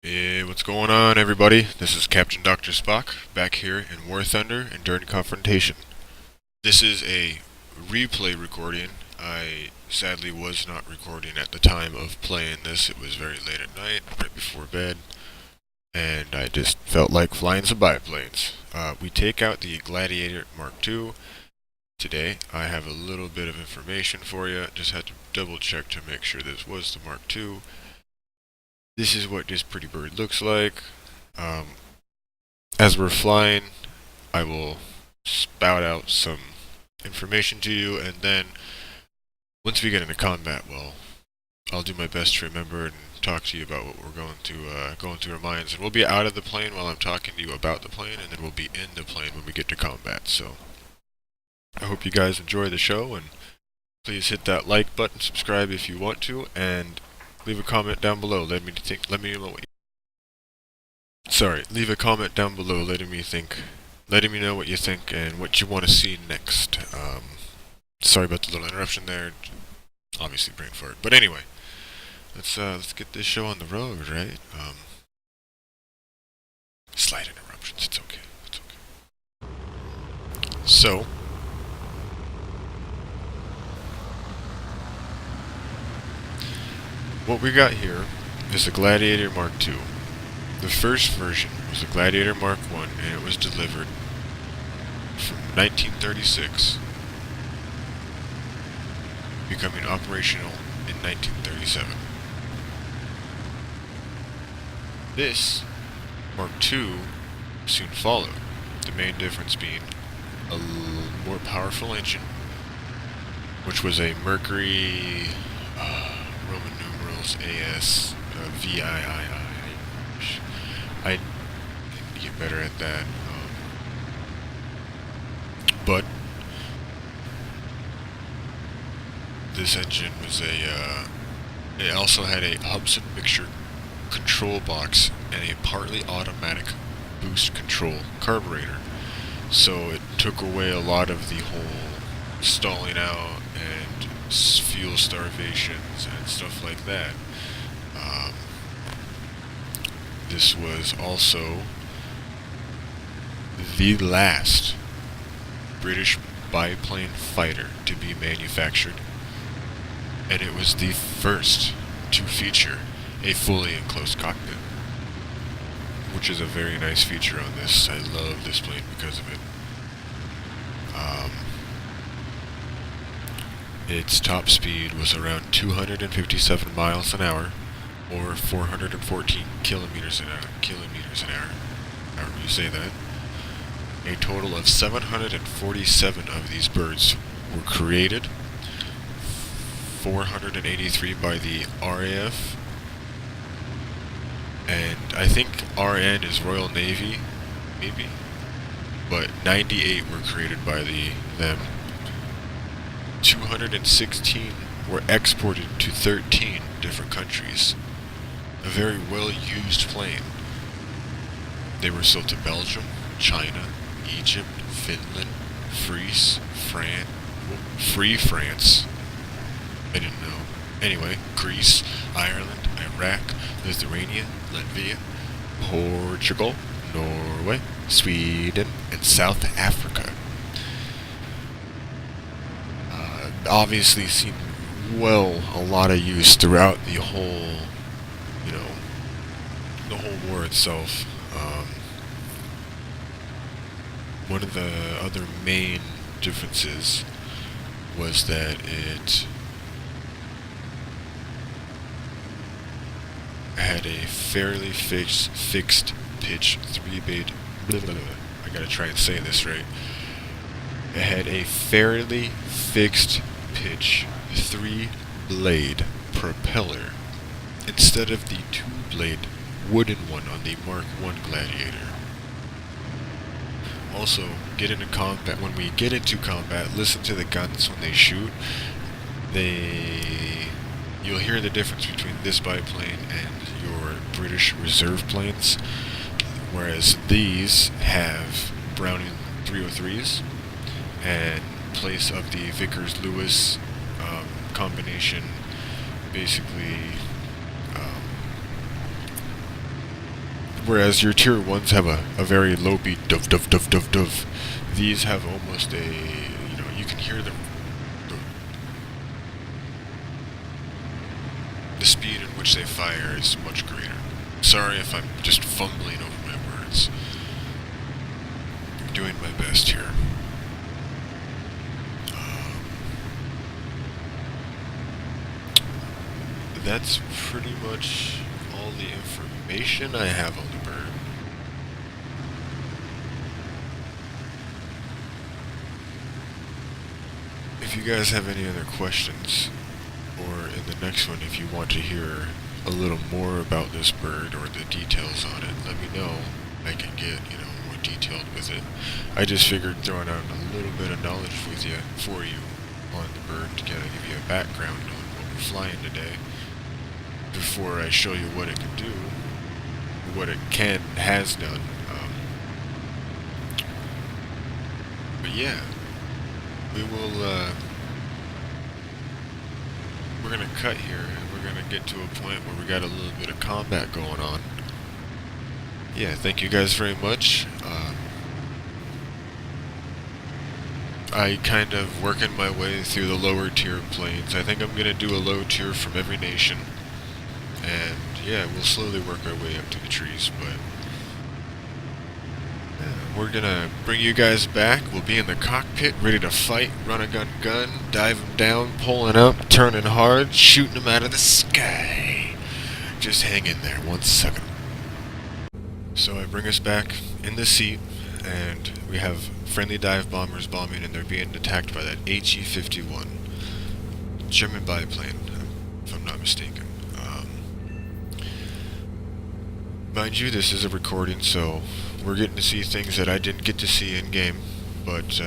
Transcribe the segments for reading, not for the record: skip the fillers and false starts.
Hey, what's going on, everybody? This is Captain Dr. Spock, back here in War Thunder and during Confrontation. This is a replay recording. I sadly was not recording at the time of playing this. It was very late at night, right before bed, and I just felt like flying some biplanes. We take out the Gladiator Mark II. Today, I have a little bit of information for you. Just had to double check to make sure this was the Mark II. This is what this pretty bird looks like. As we're flying, I will spout out some information to you, and then once we get into combat, well, I'll do my best to remember and talk to you about what we're going through our minds. And we'll be out of the plane while I'm talking to you about the plane, and then we'll be in the plane when we get to combat. So I hope you guys enjoy the show, and please hit that like button, subscribe if you want to, and leave a comment down below. Leave a comment down below letting me know what you think and what you want to see next. Sorry about the little interruption there. Obviously brain fart. But anyway, let's get this show on the road, right? Slight interruptions, it's okay. So what we got here is the Gladiator Mark II. The first version was the Gladiator Mark I, and it was delivered from 1936, becoming operational in 1937. This Mark II soon followed, the main difference being a more powerful engine, which was a Mercury Roman numerals AS VIII. I need to get better at that. But this engine was it also had a Hubsan mixture control box and a partly automatic boost control carburetor. So it took away a lot of the whole stalling out and fuel starvations and stuff like that. This was also the last British biplane fighter to be manufactured, and it was the first to feature a fully enclosed cockpit, which is a very nice feature on this. I love this plane because of it. Its top speed was around 257 miles an hour, or 414 kilometers an hour, however you say that. A total of 747 of these birds were created, 483 by the RAF, and I think RN is Royal Navy, maybe, but 98 were created by them. 216 were exported to 13 different countries. A very well-used plane. They were sold to Belgium, China, Egypt, Finland, Free France. I didn't know. Anyway, Greece, Ireland, Iraq, Lithuania, Latvia, Portugal, Norway, Sweden, and South Africa. Obviously seen a lot of use throughout the whole war itself. One of the other main differences was that it had a fairly fixed pitch 3-blade. I gotta try and say this right. It had a fairly fixed pitch 3-blade propeller instead of the 2-blade wooden one on the Mark I Gladiator. Also, when we get into combat, listen to the guns when they shoot. You'll hear the difference between this biplane and your British reserve planes, whereas these have Browning 303s, and in place of the Vickers-Lewis combination, basically, whereas your tier 1s have a very low beat, dove, dove, dove, dove, dove, these have almost a, you can hear the speed in which they fire is much greater. Sorry if I'm just fumbling over my words. I'm doing my best here. That's pretty much all the information I have on the bird. If you guys have any other questions, or in the next one if you want to hear a little more about this bird or the details on it, let me know. I can get, more detailed with it. I just figured throwing out a little bit of knowledge with you, for you, on the bird to kind of give you a background on what we're flying today, before I show you what it can do, what it has done. But yeah, we will, we're gonna cut here, and we're gonna get to a point where we got a little bit of combat going on. Yeah, thank you guys very much. I kind of working my way through the lower tier planes. I think I'm gonna do a low tier from every nation, and yeah, we'll slowly work our way up to the trees, but we're gonna bring you guys back. We'll be in the cockpit, ready to fight, run a gun, dive them down, pulling up, turning hard, shooting them out of the sky. Just hang in there 1 second. So I bring us back in the seat, and we have friendly dive bombers bombing, and they're being attacked by that HE-51 German biplane, if I'm not mistaken. Mind you, this is a recording, so we're getting to see things that I didn't get to see in game, but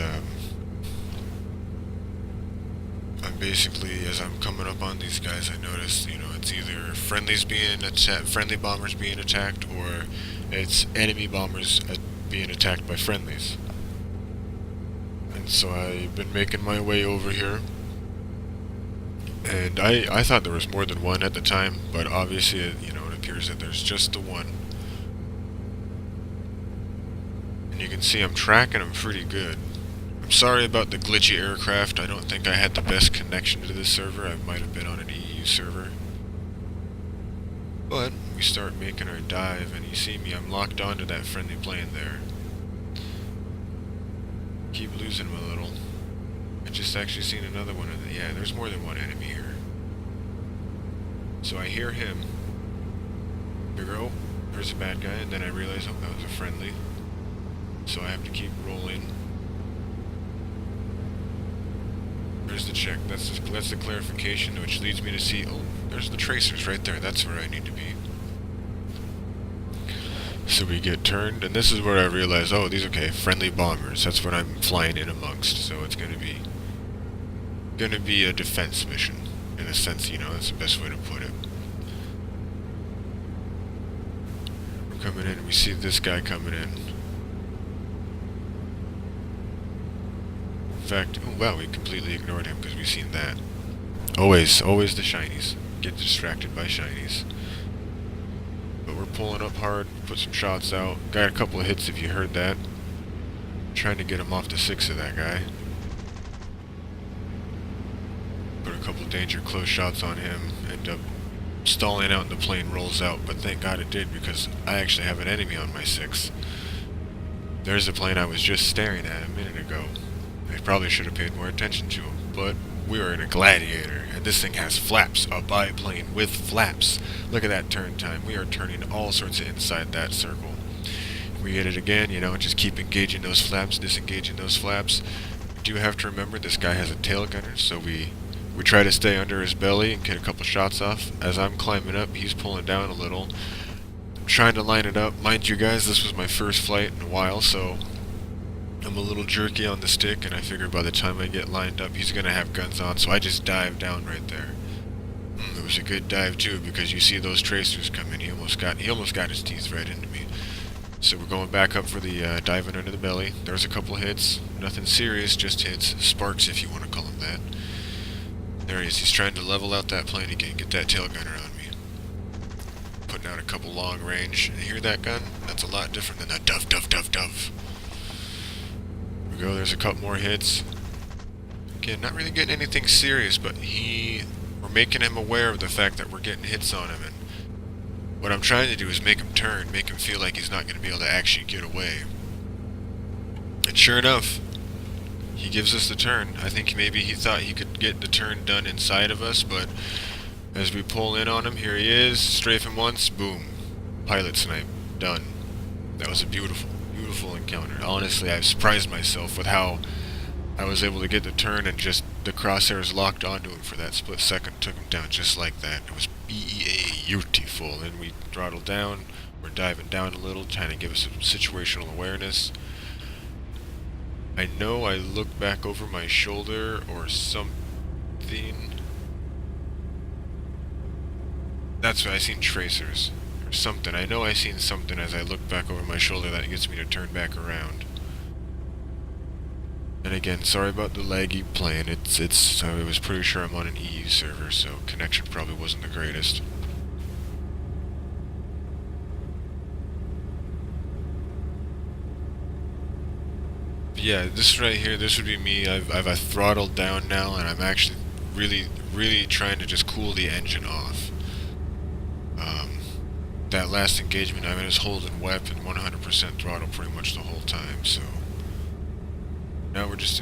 I'm basically, as I'm coming up on these guys, I noticed, it's either friendly bombers being attacked, or it's enemy bombers being attacked by friendlies. And so I've been making my way over here, and I thought there was more than one at the time, but obviously, it appears that there's just the one. And you can see I'm tracking them pretty good. I'm sorry about the glitchy aircraft. I don't think I had the best connection to this server. I might have been on an EU server. But we start making our dive, and you see me, I'm locked onto that friendly plane there. Keep losing him a little. I just actually seen another one of the, yeah, there's more than one enemy here. So I hear him. There we go. There's a bad guy, and then I realize, oh, that was a friendly. So I have to keep rolling. There's the check. That's the clarification, which leads me to see, oh, there's the tracers right there. That's where I need to be. So we get turned, and this is where I realize, oh, these, okay, friendly bombers. That's what I'm flying in amongst. So it's gonna be a defense mission, in a sense. That's the best way to put it. We're coming in, and we see this guy coming in. In fact, oh wow, we completely ignored him because we've seen that. Always the shinies. Get distracted by shinies. But we're pulling up hard, put some shots out. Got a couple of hits if you heard that. Trying to get him off the 6 of that guy. Put a couple danger close shots on him. End up stalling out and the plane rolls out. But thank God it did, because I actually have an enemy on my 6. There's the plane I was just staring at a minute ago. I probably should have paid more attention to him, but we are in a Gladiator, and this thing has flaps, a biplane with flaps. Look at that turn time. We are turning all sorts of inside that circle. If we get it again, just keep engaging those flaps, disengaging those flaps. We do have to remember this guy has a tail gunner, so we try to stay under his belly and get a couple shots off. As I'm climbing up, he's pulling down a little. I'm trying to line it up. Mind you guys, this was my first flight in a while, so I'm a little jerky on the stick, and I figure by the time I get lined up, he's gonna have guns on, so I just dive down right there. It was a good dive too, because you see those tracers coming. He almost got his teeth right into me. So we're going back up for the diving under the belly. There's a couple hits. Nothing serious, just hits. Sparks, if you want to call them that. There he is. He's trying to level out that plane again. Get that tail gunner on me. Putting out a couple long range. You hear that gun? That's a lot different than that dove, dove, dove, dove. Here we go. There's a couple more hits. Again, not really getting anything serious, but we're making him aware of the fact that we're getting hits on him, and what I'm trying to do is make him turn, make him feel like he's not going to be able to actually get away. And sure enough, he gives us the turn. I think maybe he thought he could get the turn done inside of us, but as we pull in on him, here he is, strafe him once, boom. Pilot snipe, done. That was a beautiful, beautiful encounter. Honestly, I've surprised myself with how I was able to get the turn and just the crosshairs locked onto him for that split second, took him down just like that. It was beautiful. And we throttled down, we're diving down a little, trying to give us some situational awareness. I know I looked back over my shoulder or something. That's what I seen, tracers or something. I know I seen something as I looked back over my shoulder that gets me to turn back around. And again, sorry about the laggy plane. I was pretty sure I'm on an EU server, so connection probably wasn't the greatest. But yeah, this right here, this would be me. I've throttled down now, and I'm actually really trying to just cool the engine off. That last engagement, I was holding weapon 100% throttle pretty much the whole time, so now we're just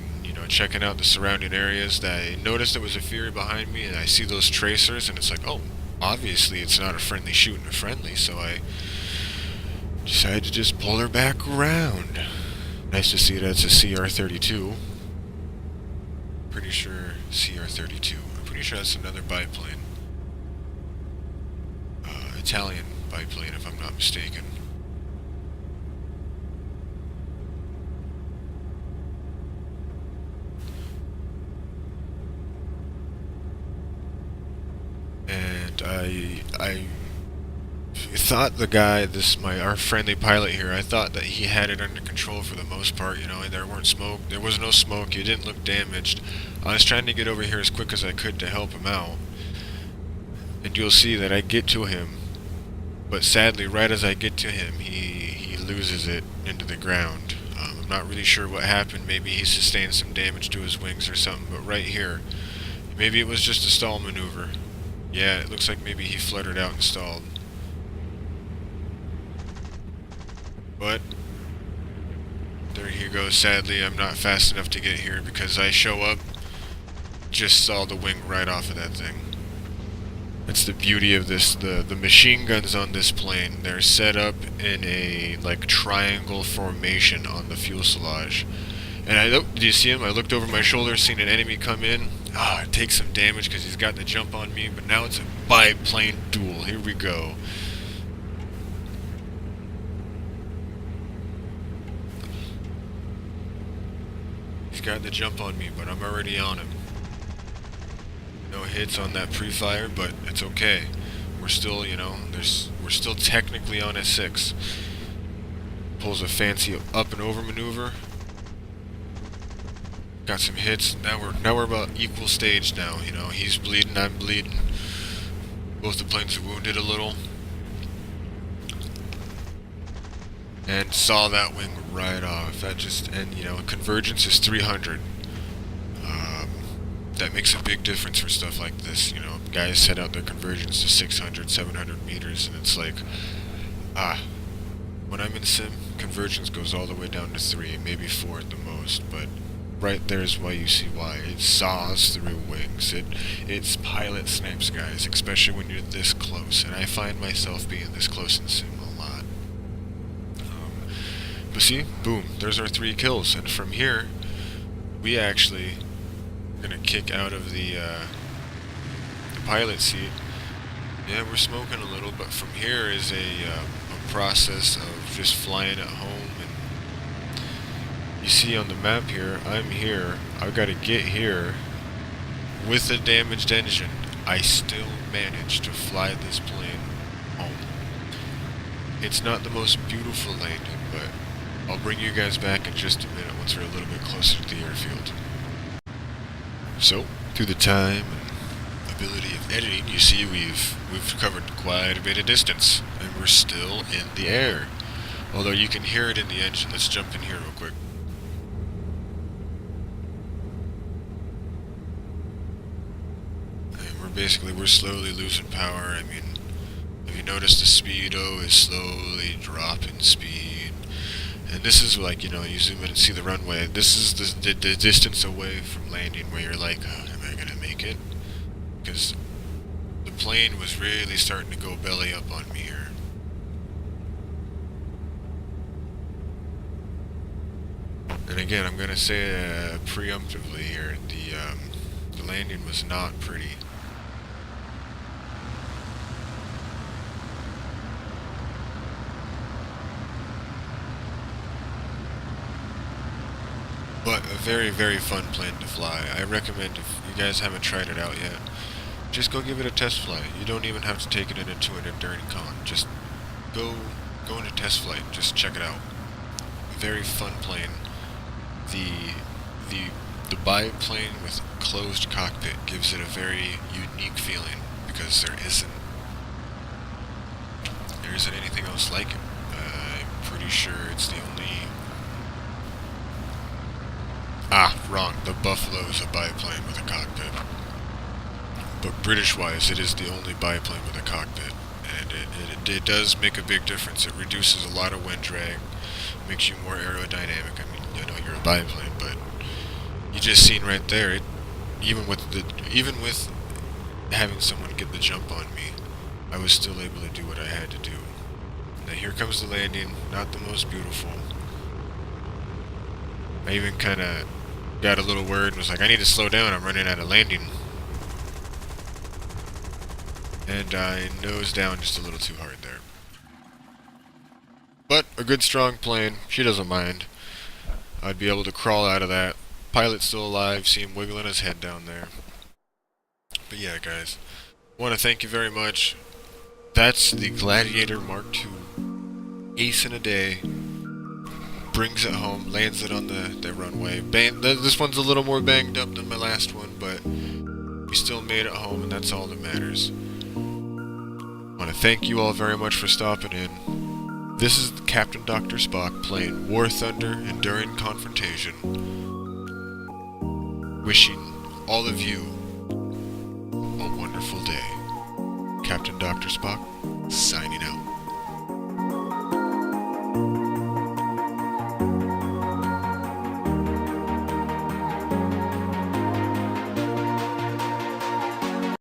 checking out the surrounding areas. That I noticed there was a Fury behind me, and I see those tracers, and it's like, oh, obviously it's not a friendly shooting a friendly, so I decided to just pull her back around. Nice to see that it's a CR-32. Pretty sure CR-32. I'm pretty sure that's another biplane. Italian biplane, if I'm not mistaken. And I thought the guy, our friendly pilot here, I thought that he had it under control for the most part. There was no smoke, he didn't look damaged. I was trying to get over here as quick as I could to help him out. And you'll see that I get to him, but sadly, right as I get to him, he loses it into the ground. I'm not really sure what happened. Maybe he sustained some damage to his wings or something, but right here, maybe it was just a stall maneuver. Yeah, it looks like maybe he fluttered out and stalled. But there he goes. Sadly, I'm not fast enough to get here because I show up, just saw the wing right off of that thing. That's the beauty of this. The machine guns on this plane, they're set up in a triangle formation on the fuselage. And do you see him? I looked over my shoulder, seen an enemy come in. It takes some damage because he's got the jump on me, but now it's a biplane duel. Here we go. He's got the jump on me, but I'm already on him. No hits on that pre-fire, but it's okay. We're still, we're still technically on a 6. Pulls a fancy up and over maneuver. Got some hits. Now we're about equal stage now. He's bleeding, I'm bleeding. Both the planes are wounded a little. And saw that wing right off. Convergence is 300. That makes a big difference for stuff like this. Guys set out their convergence to 600, 700 meters, and it's like, when I'm in sim, convergence goes all the way down to 3, maybe 4 at the most, but right there's why you see why. It saws through wings. It's pilot snipes, guys, especially when you're this close, and I find myself being this close in sim a lot. But see, boom, there's our 3 kills, and from here, we actually gonna kick out of the pilot seat. Yeah, we're smoking a little, but from here is a process of just flying at home. And you see on the map here, I'm here. I've got to get here with a damaged engine. I still managed to fly this plane home. It's not the most beautiful landing, but I'll bring you guys back in just a minute once we're a little bit closer to the airfield. So, through the time and ability of editing, you see we've covered quite a bit of distance, and we're still in the air. Although you can hear it in the engine. Let's jump in here real quick. And we're slowly losing power. I mean, have you noticed the speedo is slowly dropping speed? And this is like, you zoom in and see the runway. This is the distance away from landing where you're like, oh, am I gonna make it? Because the plane was really starting to go belly up on me here. And again, I'm gonna say preemptively here, the landing was not pretty. But a very, very fun plane to fly. I recommend, if you guys haven't tried it out yet, just go give it a test flight. You don't even have to take it into an enduring con. Just go into test flight. Just check it out. Very fun plane. The biplane with closed cockpit gives it a very unique feeling because there isn't anything else like it. I'm pretty sure it's the only. Wrong. The Buffalo is a biplane with a cockpit. But British-wise, it is the only biplane with a cockpit, and it does make a big difference. It reduces a lot of wind drag, makes you more aerodynamic. I mean, you're a biplane, but you just seen right there. Even with having someone get the jump on me, I was still able to do what I had to do. Now here comes the landing. Not the most beautiful. I even kind of got a little worried and was like, I need to slow down. I'm running out of landing. And I nosed down just a little too hard there. But a good strong plane. She doesn't mind. I'd be able to crawl out of that. Pilot's still alive. See him wiggling his head down there. But yeah, guys. I want to thank you very much. That's the Gladiator Mark II. Ace in a day. Brings it home. Lands it on the runway. This one's a little more banged up than my last one, but we still made it home, and that's all that matters. I want to thank you all very much for stopping in. This is Captain Dr. Spock playing War Thunder Enduring Confrontation. Wishing all of you a wonderful day. Captain Dr. Spock, signing out.